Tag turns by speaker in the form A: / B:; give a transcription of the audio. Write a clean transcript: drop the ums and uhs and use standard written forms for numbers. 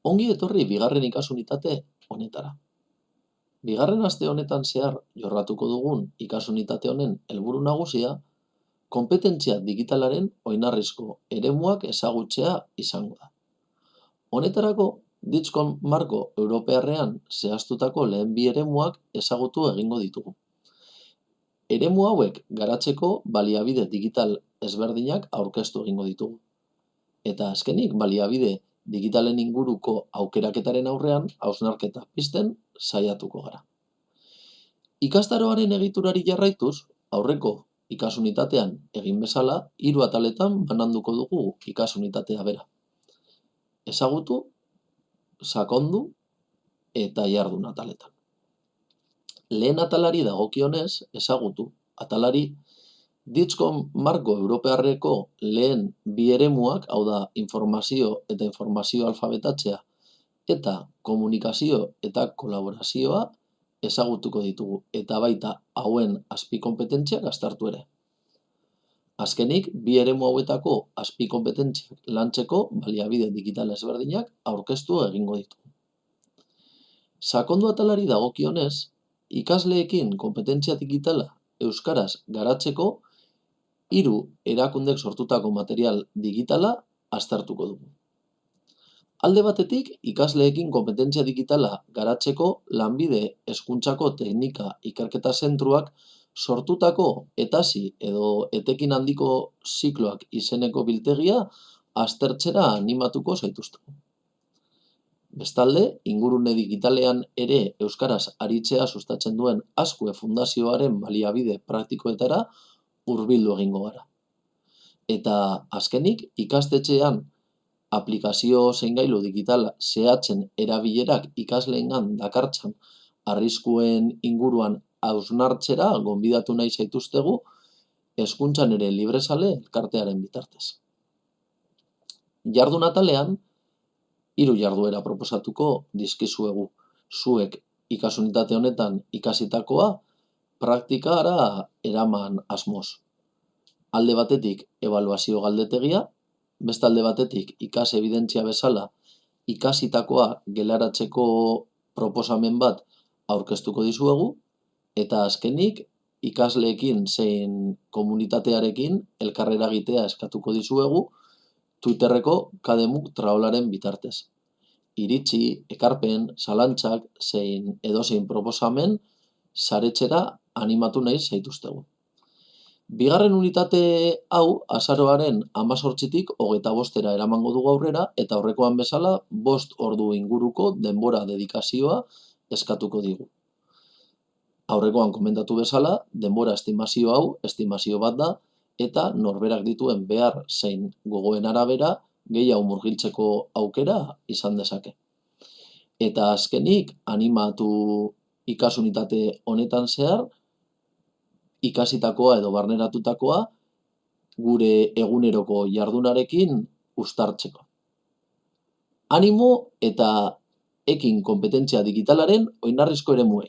A: Ongi etorri bigarren ikasunitate honetara. Bigarren aste honetan zehar jorratuko dugun ikasunitate honen helburu nagusia konpetentzia digitalaren oinarrizko eremuak ezagutzea izango da. Honetarako, Ditxkon marko europearrean zehaztutako lehen bi eremuak ezagutu egingo ditugu. Eremu hauek garatzeko baliabide digital ezberdinak aurkeztu egingo ditugu. Eta azkenik, baliabide digitalen inguruko aukeraketaren aurrean hausnarketa pizten saiatuko gara. Ikastaroaren egiturari jarraituz, aurreko ikasunitatean egin bezala, 3 ataletan bananduko dugu ikasunitatea bera. Ezagutu, sakondu eta jardun ataletan. Lehen atalari dagokionez, ezagutu atalari Ditxkon marko europearreko lehen bi eremuak, hau da, informazio eta informazio alfabetatzea eta komunikazio eta kolaborazioa ezagutuko ditugu, eta baita hauen azpikonpetentziak aztertu ere. Azkenik, bi eremu hauetako azpikonpetentziak lantzeko baliabide digital ezberdinak aurkeztu egingo ditugu. Sakondu atalari dagokionez, ikasleekin konpetentzia digitala euskaraz garatzeko 3 erakundek sortutako material digitala aztertuko dugu. Alde batetik, ikasleekin konpetentzia digitala garatzeko Lanbide Hezkuntzako Teknika Ikerketa Zentruak sortutako etasi edo etekin handiko zikloak izeneko biltegia aztertzera animatuko zaituztegu. Bestalde, ingurune digitalean ere euskaraz aritzea sustatzen duen Azkue Fundazioaren baliabide praktikoetara hurbildu egingo gara. Eta azkenik, ikastetxean aplikazio zein gailu digitala zehatzen erabilerak ikasleengan dakartzan arriskuen inguruan hausnartzera gonbidatu nahi zaituztegu Hezkuntzan ere Librezale elkartearen bitartez. Jardun atalean, 3 jarduera proposatuko dizkizuegu. Zuek ikasunitate honetan ikasitakoa praktikara eraman asmoz. Alde batetik ebaluazio galdetegia, beste alde batetik ikas ebidentzia bezala ikasitakoa gelaratzeko proposamen bat aurkeztuko dizuegu, eta azkenik ikasleekin zein komunitatearekin elkar eragitea eskatuko dizuegu Twitterreko Kademuk Traolaren bitartez. Iritzi, ekarpen, zalantzak zein edozein proposamen saretzera animatu nahi zaituztegu. Bigarren unitate hau azaroaren 18tik 25era eramango dugu aurrera, eta aurrekoan bezala 5 ordu inguruko denbora dedikazioa eskatuko digu. Aurrekoan komentatu bezala, denbora estimazio hau estimazio bat da, eta norberak dituen behar zein gogoen arabera gehiago murgiltzeko aukera izan dezake. Eta azkenik, animatu ikasunitate honetan zehar, ikasitakoa edo barneratutakoa gure eguneroko jardunarekin uztartzeko. Animo eta ekin konpetentzia digitalaren oinarrizko eremuei.